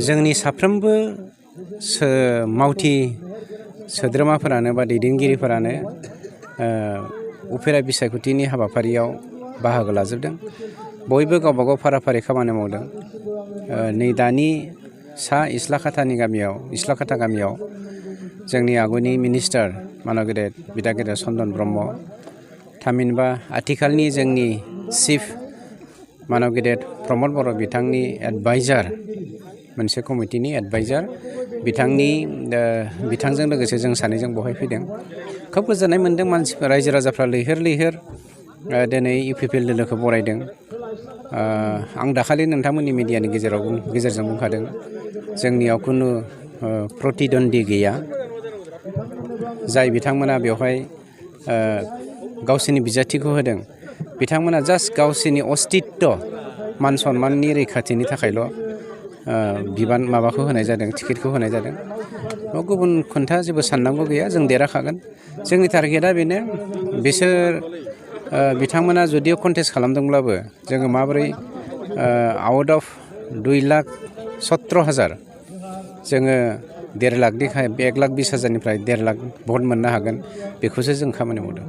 जोंनि साफ्रोमबो मावथि सोद्रोमाफोरानो बा दैदेनगिरिफोरानो उफेरा बिसायख'थिनि हाबाफारियाव बाहागो लाजोबदों। बयबो गावबागाव फारा-फारि खामानि मावदों। नै दानि सा इस्लाखाथा गामियाव जोंनि आगुनि मिनिस्टार मानव गेदेर बिदा गेदेर चन्दन ब्रह्म, थामहिनबा आथिखालनि जोंनि चिफ मानव गेदेर प्रमद बर' बिथांनि एडभाइजार, मोनसे कमिटिनि एडभाइजार बिथांजों लोगोसे जों सानैजों बहाय फैदों। खोब गोजोननाय मोन्दों। मानसिफोर रायजो राजाफ्रा लैहोर दिनै UPPL दोलोखौ बरायदों। आं दाखालि नोंथांमोननि मिडियानि गेजेरजों बुंखादों, जोंनियाव खुनु प्रतिद्वन्दी गैया। जाय बिथांमोना बेवहाय गावसोरनि बिजाथिखौ होदों, बिथांमोना जास्ट गावसोरनि अस्तित्व मान सन्माननि रैखाथिनि थाखायल' माबाखौ होनाय जादों, टिकेटखौ होनाय जादों। गुबुन खोथा जेबो साननांगौ गैया। जों देरहाखागोन। जोंनि टारगेटआ बेनो, बिथांमोना जुदिअ कन्टेस्ट खालामदोंब्लाबो जोङो माबोरै आउट अफ 2,17,000 जोङो 1,20,000 1,20,000 निफ्राय 1,00,000 भट मोननो हागोन, बेखौसो जों खामानि मावदों।